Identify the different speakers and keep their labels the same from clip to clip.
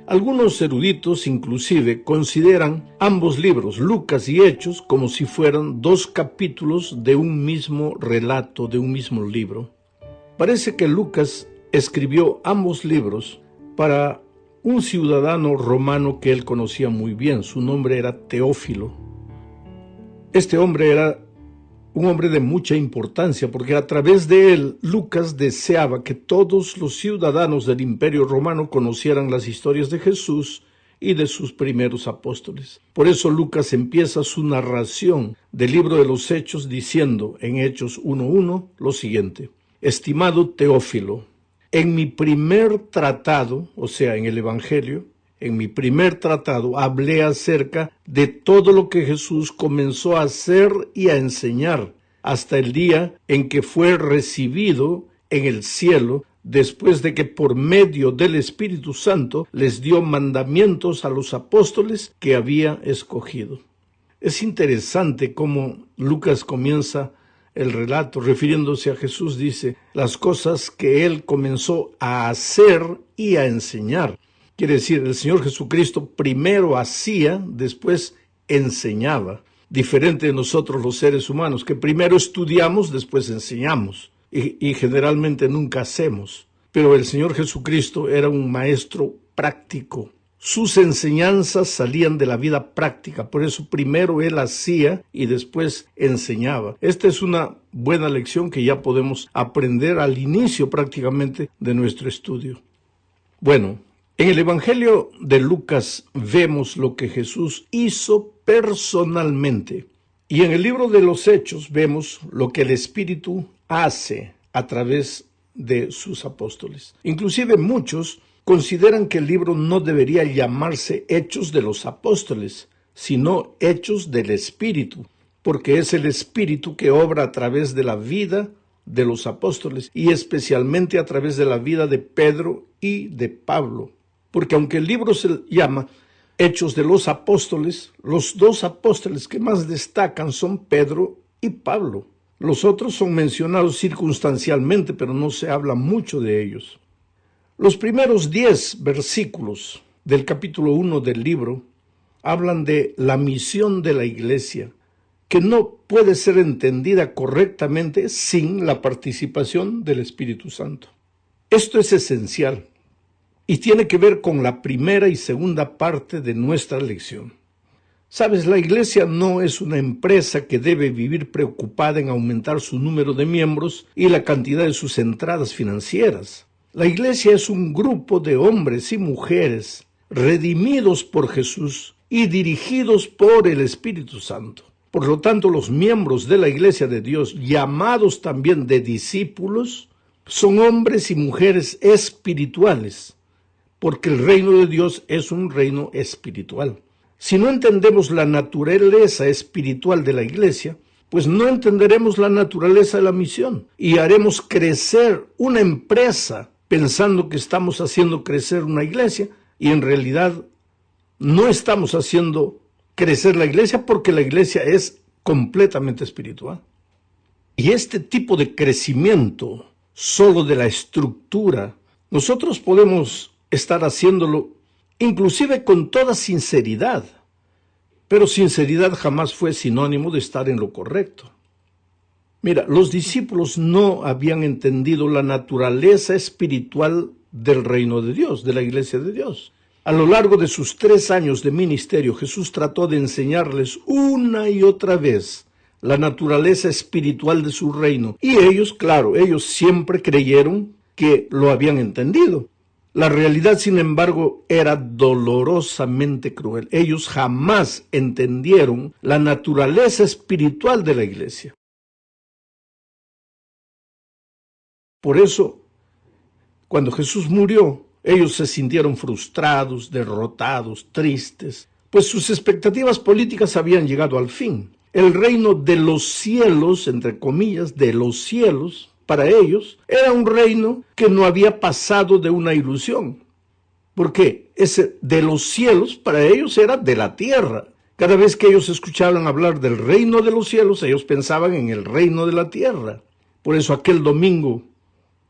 Speaker 1: Algunos eruditos inclusive consideran ambos libros, Lucas y Hechos, como si fueran dos capítulos de un mismo relato, de un mismo libro. Parece que Lucas escribió ambos libros para un ciudadano romano que él conocía muy bien. Su nombre era Teófilo. Este hombre era un hombre de mucha importancia, porque a través de él Lucas deseaba que todos los ciudadanos del Imperio Romano conocieran las historias de Jesús y de sus primeros apóstoles. Por eso Lucas empieza su narración del libro de los Hechos diciendo en Hechos 1:1 lo siguiente: Estimado Teófilo, en mi primer tratado, o sea, en el Evangelio, en mi primer tratado hablé acerca de todo lo que Jesús comenzó a hacer y a enseñar hasta el día en que fue recibido en el cielo, después de que por medio del Espíritu Santo les dio mandamientos a los apóstoles que había escogido. Es interesante cómo Lucas comienza el relato refiriéndose a Jesús. Dice las cosas que él comenzó a hacer y a enseñar. Quiere decir, el Señor Jesucristo primero hacía, después enseñaba. Diferente de nosotros los seres humanos, que primero estudiamos, después enseñamos. Y generalmente nunca hacemos. Pero el Señor Jesucristo era un maestro práctico. Sus enseñanzas salían de la vida práctica. Por eso primero Él hacía y después enseñaba. Esta es una buena lección que ya podemos aprender al inicio prácticamente de nuestro estudio. Bueno, en el Evangelio de Lucas vemos lo que Jesús hizo personalmente. Y en el libro de los Hechos vemos lo que el Espíritu hace a través de sus apóstoles. Inclusive muchos consideran que el libro no debería llamarse Hechos de los Apóstoles, sino Hechos del Espíritu, porque es el Espíritu que obra a través de la vida de los apóstoles y especialmente a través de la vida de Pedro y de Pablo. Porque aunque el libro se llama Hechos de los Apóstoles, los dos apóstoles que más destacan son Pedro y Pablo. Los otros son mencionados circunstancialmente, pero no se habla mucho de ellos. Los primeros 10 versículos del capítulo 1 del libro hablan de la misión de la iglesia, que no puede ser entendida correctamente sin la participación del Espíritu Santo. Esto es esencial y tiene que ver con la primera y segunda parte de nuestra lección. Sabes, la iglesia no es una empresa que debe vivir preocupada en aumentar su número de miembros y la cantidad de sus entradas financieras. La iglesia es un grupo de hombres y mujeres redimidos por Jesús y dirigidos por el Espíritu Santo. Por lo tanto, los miembros de la iglesia de Dios, llamados también de discípulos, son hombres y mujeres espirituales, porque el reino de Dios es un reino espiritual. Si no entendemos la naturaleza espiritual de la iglesia, pues no entenderemos la naturaleza de la misión y haremos crecer una empresa pensando que estamos haciendo crecer una iglesia y en realidad no estamos haciendo crecer la iglesia porque la iglesia es completamente espiritual. Y este tipo de crecimiento solo de la estructura, nosotros podemos estar haciéndolo inclusive con toda sinceridad, pero sinceridad jamás fue sinónimo de estar en lo correcto. Mira, los discípulos no habían entendido la naturaleza espiritual del reino de Dios, de la iglesia de Dios. A lo largo de sus 3 años de ministerio, Jesús trató de enseñarles una y otra vez la naturaleza espiritual de su reino. Y ellos, claro, ellos siempre creyeron que lo habían entendido. La realidad, sin embargo, era dolorosamente cruel. Ellos jamás entendieron la naturaleza espiritual de la iglesia. Por eso, cuando Jesús murió, ellos se sintieron frustrados, derrotados, tristes, pues sus expectativas políticas habían llegado al fin. El reino de los cielos, entre comillas, de los cielos, para ellos, era un reino que no había pasado de una ilusión. Porque ese de los cielos, para ellos, era de la tierra. Cada vez que ellos escuchaban hablar del reino de los cielos, ellos pensaban en el reino de la tierra. Por eso aquel domingo,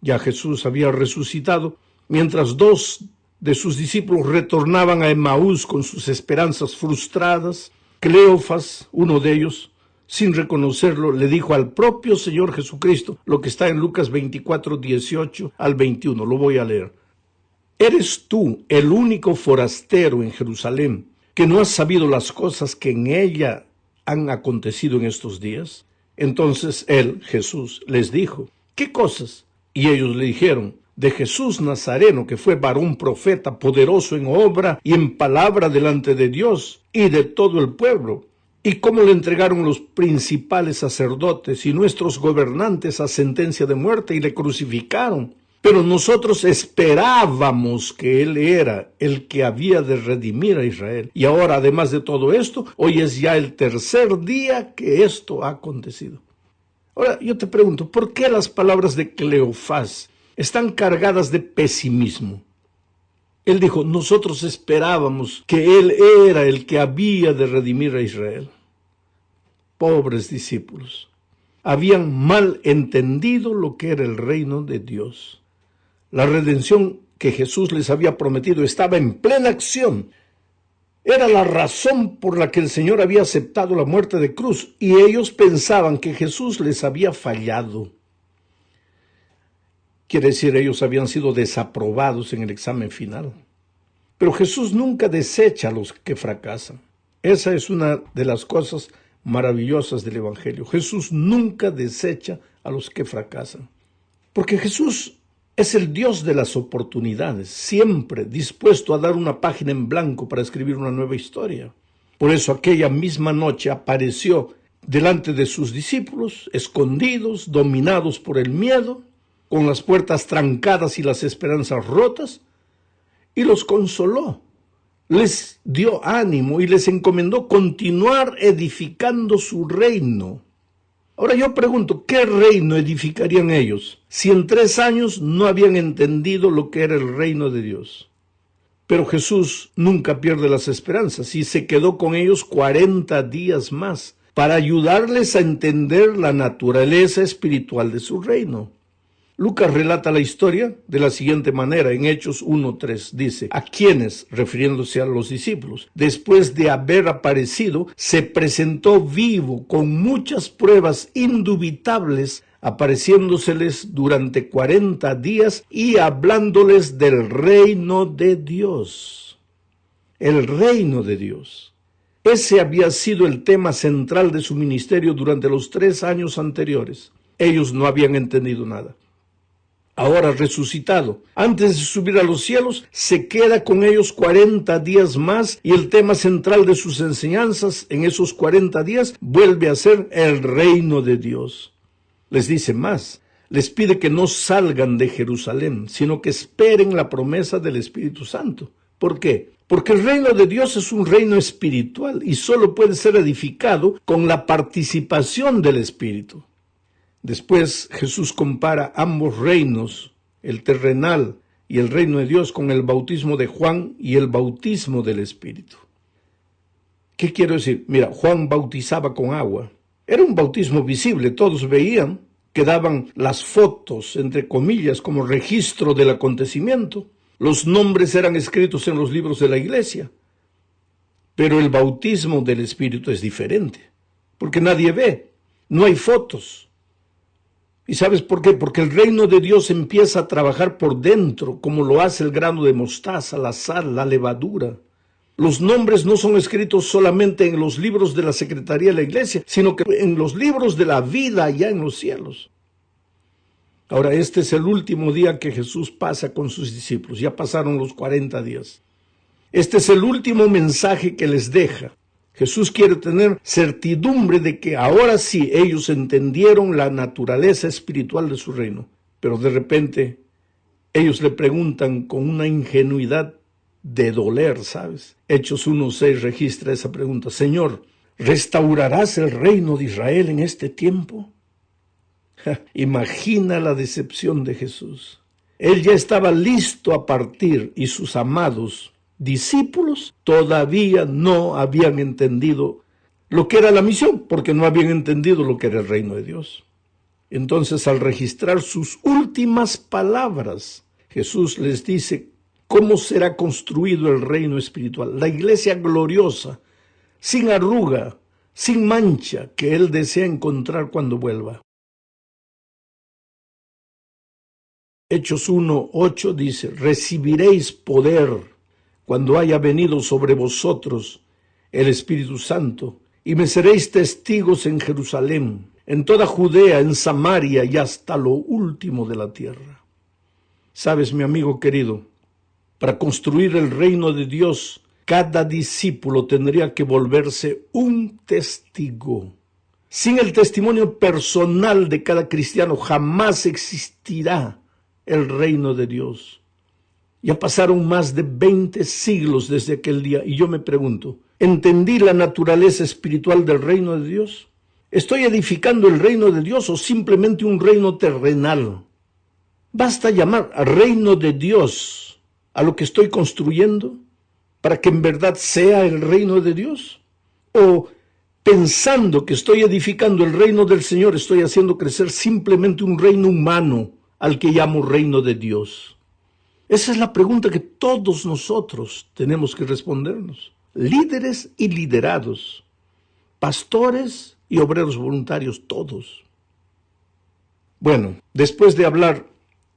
Speaker 1: ya Jesús había resucitado, mientras 2 de sus discípulos retornaban a Emaús con sus esperanzas frustradas. Cleofas, uno de ellos, sin reconocerlo, le dijo al propio Señor Jesucristo lo que está en Lucas 24, 18 al 21. Lo voy a leer. ¿Eres tú el único forastero en Jerusalén que no has sabido las cosas que en ella han acontecido en estos días? Entonces él, Jesús, les dijo, ¿qué cosas? Y ellos le dijeron, de Jesús Nazareno, que fue varón profeta, poderoso en obra y en palabra delante de Dios y de todo el pueblo, y cómo le entregaron los principales sacerdotes y nuestros gobernantes a sentencia de muerte y le crucificaron. Pero nosotros esperábamos que Él era el que había de redimir a Israel. Y ahora, además de todo esto, hoy es ya el tercer día que esto ha acontecido. Ahora, yo te pregunto, ¿por qué las palabras de Cleofás están cargadas de pesimismo? Él dijo, nosotros esperábamos que Él era el que había de redimir a Israel. Pobres discípulos, habían mal entendido lo que era el reino de Dios. La redención que Jesús les había prometido estaba en plena acción. Era la razón por la que el Señor había aceptado la muerte de cruz, y ellos pensaban que Jesús les había fallado. Quiere decir, ellos habían sido desaprobados en el examen final. Pero Jesús nunca desecha a los que fracasan. Esa es una de las cosas maravillosas del Evangelio. Jesús nunca desecha a los que fracasan. Porque Jesús es el Dios de las oportunidades, siempre dispuesto a dar una página en blanco para escribir una nueva historia. Por eso aquella misma noche apareció delante de sus discípulos, escondidos, dominados por el miedo, con las puertas trancadas y las esperanzas rotas, y los consoló, les dio ánimo y les encomendó continuar edificando su reino. Ahora yo pregunto, ¿qué reino edificarían ellos si en 3 años no habían entendido lo que era el reino de Dios? Pero Jesús nunca pierde las esperanzas y se quedó con ellos 40 días más para ayudarles a entender la naturaleza espiritual de su reino. Lucas relata la historia de la siguiente manera, en Hechos 1:3, dice, a quienes, refiriéndose a los discípulos, después de haber aparecido, se presentó vivo con muchas pruebas indubitables, apareciéndoseles durante 40 días y hablándoles del reino de Dios. El reino de Dios. Ese había sido el tema central de su ministerio durante los 3 años anteriores. Ellos no habían entendido nada. Ahora resucitado, antes de subir a los cielos, se queda con ellos 40 días más y el tema central de sus enseñanzas en esos 40 días vuelve a ser el reino de Dios. Les dice más, les pide que no salgan de Jerusalén, sino que esperen la promesa del Espíritu Santo. ¿Por qué? Porque el reino de Dios es un reino espiritual y solo puede ser edificado con la participación del Espíritu. Después Jesús compara ambos reinos, el terrenal y el reino de Dios, con el bautismo de Juan y el bautismo del Espíritu. ¿Qué quiero decir? Mira, Juan bautizaba con agua. Era un bautismo visible, todos veían, quedaban las fotos, entre comillas, como registro del acontecimiento. Los nombres eran escritos en los libros de la iglesia. Pero el bautismo del Espíritu es diferente, porque nadie ve, no hay fotos. ¿Y sabes por qué? Porque el reino de Dios empieza a trabajar por dentro, como lo hace el grano de mostaza, la sal, la levadura. Los nombres no son escritos solamente en los libros de la secretaría de la iglesia, sino que en los libros de la vida allá en los cielos. Ahora, este es el último día que Jesús pasa con sus discípulos. Ya pasaron los 40 días. Este es el último mensaje que les deja. Jesús quiere tener certidumbre de que ahora sí ellos entendieron la naturaleza espiritual de su reino. Pero de repente ellos le preguntan con una ingenuidad de doler, ¿sabes? Hechos 1:6 registra esa pregunta. Señor, ¿restaurarás el reino de Israel en este tiempo? Imagina la decepción de Jesús. Él ya estaba listo a partir y sus amados discípulos todavía no habían entendido lo que era la misión, porque no habían entendido lo que era el reino de Dios. Entonces, al registrar sus últimas palabras, Jesús les dice cómo será construido el reino espiritual, la iglesia gloriosa, sin arruga, sin mancha, que Él desea encontrar cuando vuelva. Hechos 1:8 dice, recibiréis poder cuando haya venido sobre vosotros el Espíritu Santo, y me seréis testigos en Jerusalén, en toda Judea, en Samaria y hasta lo último de la tierra. Sabes, mi amigo querido, para construir el reino de Dios, cada discípulo tendría que volverse un testigo. Sin el testimonio personal de cada cristiano, jamás existirá el reino de Dios. Ya pasaron más de 20 siglos desde aquel día y yo me pregunto, ¿entendí la naturaleza espiritual del reino de Dios? ¿Estoy edificando el reino de Dios o simplemente un reino terrenal? Basta llamar reino de Dios a lo que estoy construyendo para que en verdad sea el reino de Dios. ¿O pensando que estoy edificando el reino del Señor, estoy haciendo crecer simplemente un reino humano al que llamo reino de Dios? Esa es la pregunta que todos nosotros tenemos que respondernos. Líderes y liderados, pastores y obreros voluntarios, todos. Bueno, después de hablar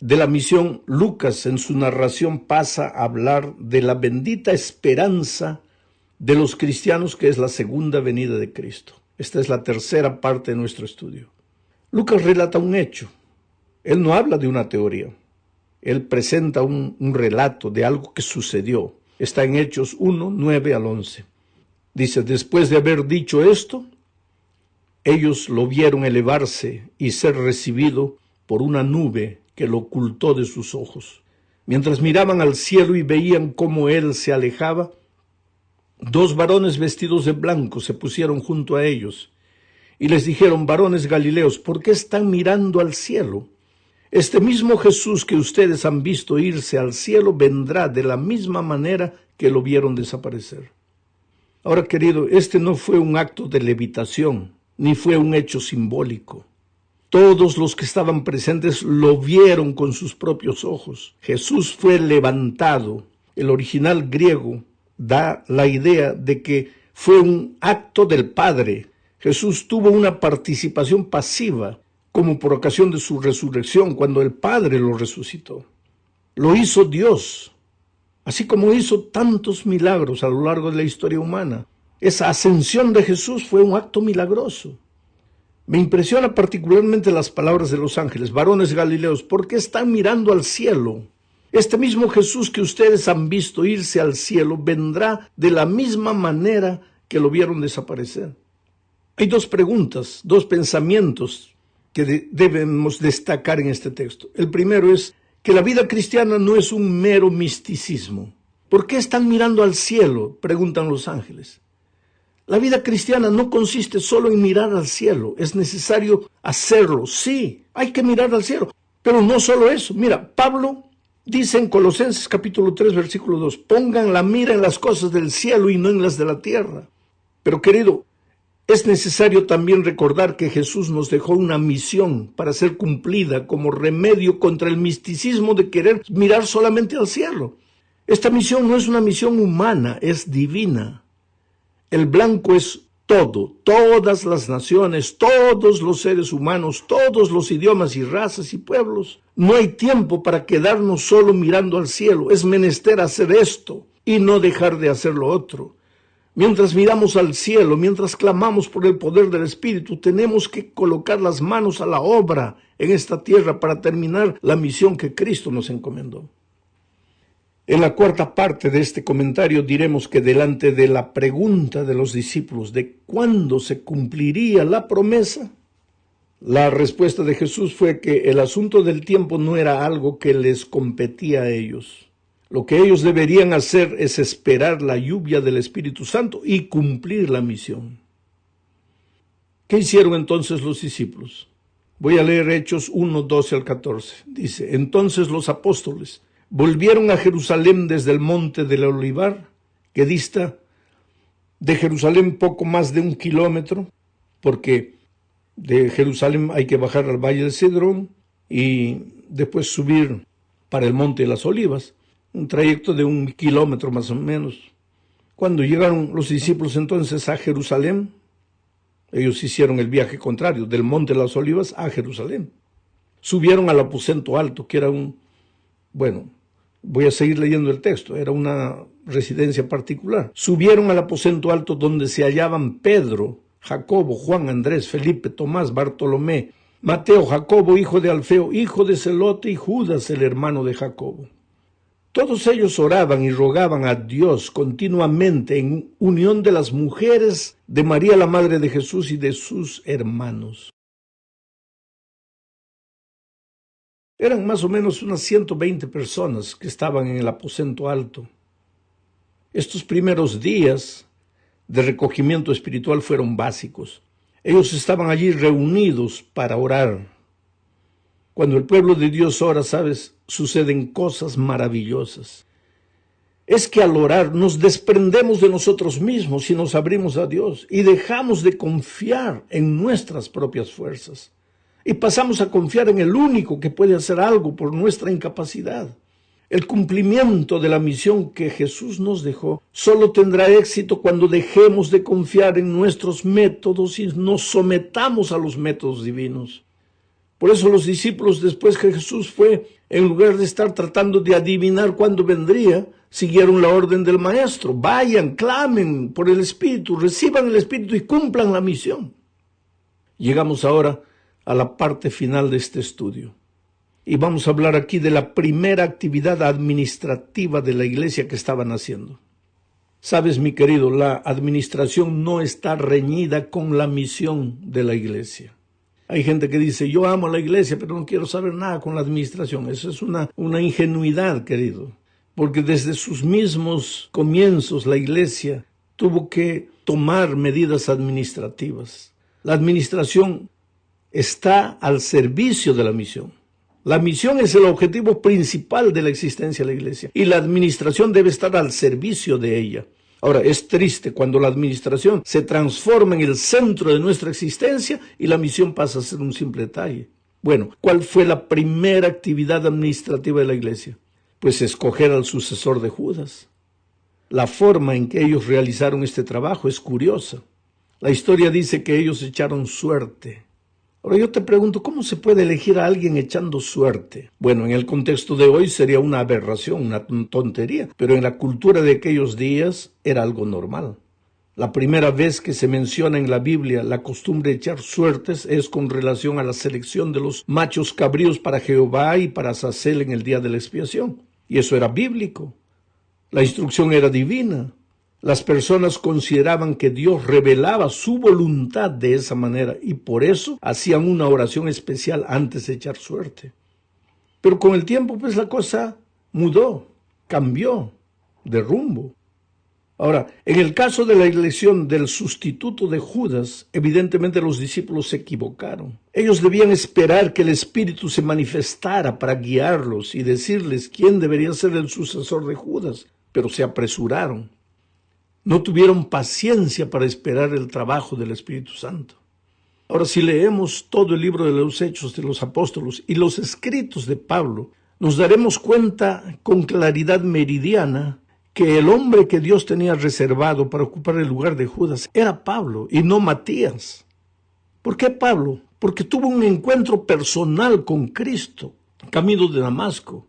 Speaker 1: de la misión, Lucas en su narración pasa a hablar de la bendita esperanza de los cristianos, que es la segunda venida de Cristo. Esta es la tercera parte de nuestro estudio. Lucas relata un hecho. Él no habla de una teoría. Él presenta un relato de algo que sucedió. Está en Hechos 1:9 al 11. Dice, después de haber dicho esto, ellos lo vieron elevarse y ser recibido por una nube que lo ocultó de sus ojos. Mientras miraban al cielo y veían cómo él se alejaba, dos varones vestidos de blanco se pusieron junto a ellos y les dijeron, varones galileos, ¿por qué están mirando al cielo? Este mismo Jesús que ustedes han visto irse al cielo vendrá de la misma manera que lo vieron desaparecer. Ahora, querido, este no fue un acto de levitación, ni fue un hecho simbólico. Todos los que estaban presentes lo vieron con sus propios ojos. Jesús fue levantado. El original griego da la idea de que fue un acto del Padre. Jesús tuvo una participación pasiva, como por ocasión de su resurrección, cuando el Padre lo resucitó. Lo hizo Dios, así como hizo tantos milagros a lo largo de la historia humana. Esa ascensión de Jesús fue un acto milagroso. Me impresiona particularmente las palabras de los ángeles, varones galileos, ¿por qué están mirando al cielo? Este mismo Jesús que ustedes han visto irse al cielo vendrá de la misma manera que lo vieron desaparecer. Hay dos preguntas, dos pensamientos que debemos destacar en este texto. El primero es que la vida cristiana no es un mero misticismo. ¿Por qué están mirando al cielo?, preguntan los ángeles. La vida cristiana no consiste solo en mirar al cielo, es necesario hacerlo. Sí, hay que mirar al cielo, pero no solo eso. Mira, Pablo dice en Colosenses capítulo 3, versículo 2, pongan la mira en las cosas del cielo y no en las de la tierra. Pero querido, es necesario también recordar que Jesús nos dejó una misión para ser cumplida como remedio contra el misticismo de querer mirar solamente al cielo. Esta misión no es una misión humana, es divina. El blanco es todo, todas las naciones, todos los seres humanos, todos los idiomas y razas y pueblos. No hay tiempo para quedarnos solo mirando al cielo. Es menester hacer esto y no dejar de hacer lo otro. Mientras miramos al cielo, mientras clamamos por el poder del Espíritu, tenemos que colocar las manos a la obra en esta tierra para terminar la misión que Cristo nos encomendó. En la cuarta parte de este comentario diremos que delante de la pregunta de los discípulos de cuándo se cumpliría la promesa, la respuesta de Jesús fue que el asunto del tiempo no era algo que les competía a ellos. Lo que ellos deberían hacer es esperar la lluvia del Espíritu Santo y cumplir la misión. ¿Qué hicieron entonces los discípulos? Voy a leer Hechos 1, 12 al 14. Dice, entonces los apóstoles volvieron a Jerusalén desde el monte del Olivar, que dista de Jerusalén poco más de 1 kilómetro, porque de Jerusalén hay que bajar al Valle de Cedrón y después subir para el Monte de las Olivas. un trayecto de 1 kilómetro más o menos. Cuando llegaron los discípulos entonces a Jerusalén, ellos hicieron el viaje contrario, del Monte de las Olivas a Jerusalén. Subieron al aposento alto, que era voy a seguir leyendo el texto, era una residencia particular. Subieron al aposento alto donde se hallaban Pedro, Jacobo, Juan, Andrés, Felipe, Tomás, Bartolomé, Mateo, Jacobo, hijo de Alfeo, hijo de Zelote, y Judas, el hermano de Jacobo. Todos ellos oraban y rogaban a Dios continuamente en unión de las mujeres de María, la madre de Jesús, y de sus hermanos. Eran más o menos unas 120 personas que estaban en el aposento alto. Estos primeros días de recogimiento espiritual fueron básicos. Ellos estaban allí reunidos para orar. Cuando el pueblo de Dios ora, ¿sabes?, suceden cosas maravillosas. Es que al orar nos desprendemos de nosotros mismos y nos abrimos a Dios y dejamos de confiar en nuestras propias fuerzas y pasamos a confiar en el único que puede hacer algo por nuestra incapacidad. El cumplimiento de la misión que Jesús nos dejó solo tendrá éxito cuando dejemos de confiar en nuestros métodos y nos sometamos a los métodos divinos. Por eso los discípulos, después que Jesús fue, en lugar de estar tratando de adivinar cuándo vendría, siguieron la orden del Maestro. Vayan, clamen por el Espíritu, reciban el Espíritu y cumplan la misión. Llegamos ahora a la parte final de este estudio. Y vamos a hablar aquí de la primera actividad administrativa de la iglesia que estaban haciendo. Sabes, mi querido, la administración no está reñida con la misión de la iglesia. Hay gente que dice, yo amo a la iglesia, pero no quiero saber nada con la administración. Eso es una ingenuidad, querido. Porque desde sus mismos comienzos la iglesia tuvo que tomar medidas administrativas. La administración está al servicio de la misión. La misión es el objetivo principal de la existencia de la iglesia y la administración debe estar al servicio de ella. Ahora, es triste cuando la administración se transforma en el centro de nuestra existencia y la misión pasa a ser un simple detalle. Bueno, ¿cuál fue la primera actividad administrativa de la iglesia? Pues escoger al sucesor de Judas. La forma en que ellos realizaron este trabajo es curiosa. La historia dice que ellos echaron suerte. Ahora yo te pregunto, ¿cómo se puede elegir a alguien echando suerte? Bueno, en el contexto de hoy sería una aberración, una tontería, pero en la cultura de aquellos días era algo normal. La primera vez que se menciona en la Biblia la costumbre de echar suertes es con relación a la selección de los machos cabríos para Jehová y para Azazel en el día de la expiación. Y eso era bíblico. La instrucción era divina. Las personas consideraban que Dios revelaba su voluntad de esa manera y por eso hacían una oración especial antes de echar suerte. Pero con el tiempo pues la cosa mudó, cambió de rumbo. Ahora, en el caso de la elección del sustituto de Judas, evidentemente los discípulos se equivocaron. Ellos debían esperar que el Espíritu se manifestara para guiarlos y decirles quién debería ser el sucesor de Judas, pero se apresuraron. No tuvieron paciencia para esperar el trabajo del Espíritu Santo. Ahora, si leemos todo el libro de los Hechos de los Apóstoles y los escritos de Pablo, nos daremos cuenta con claridad meridiana que el hombre que Dios tenía reservado para ocupar el lugar de Judas era Pablo y no Matías. ¿Por qué Pablo? Porque tuvo un encuentro personal con Cristo, camino de Damasco.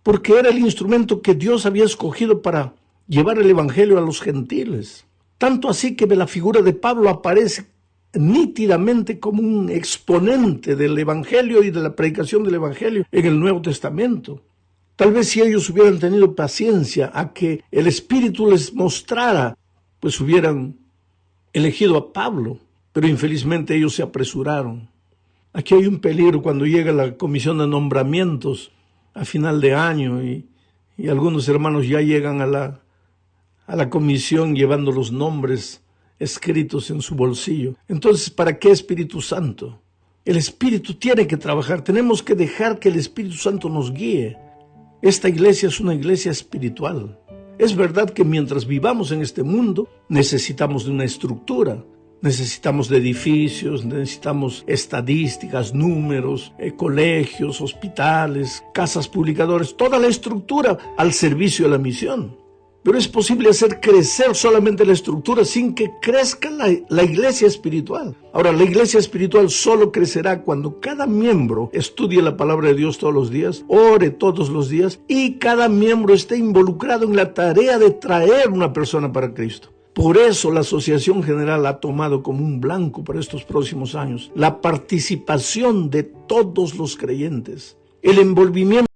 Speaker 1: Porque era el instrumento que Dios había escogido para llevar el evangelio a los gentiles. Tanto así que la figura de Pablo aparece nítidamente como un exponente del evangelio y de la predicación del evangelio en el Nuevo Testamento. Tal vez si ellos hubieran tenido paciencia a que el Espíritu les mostrara, pues hubieran elegido a Pablo, pero infelizmente ellos se apresuraron. Aquí hay un peligro cuando llega la comisión de nombramientos a final de año y algunos hermanos ya llegan a la comisión llevando los nombres escritos en su bolsillo. Entonces, ¿para qué Espíritu Santo? El Espíritu tiene que trabajar. Tenemos que dejar que el Espíritu Santo nos guíe. Esta iglesia es una iglesia espiritual. Es verdad que mientras vivamos en este mundo necesitamos de una estructura, Necesitamos de edificios, necesitamos estadísticas, números, colegios, hospitales, casas publicadoras, toda la estructura al servicio de la misión. Pero es posible hacer crecer solamente la estructura sin que crezca la iglesia espiritual. Ahora, la iglesia espiritual solo crecerá cuando cada miembro estudie la palabra de Dios todos los días, ore todos los días y cada miembro esté involucrado en la tarea de traer una persona para Cristo. Por eso la Asociación General ha tomado como un blanco para estos próximos años la participación de todos los creyentes, el envolvimiento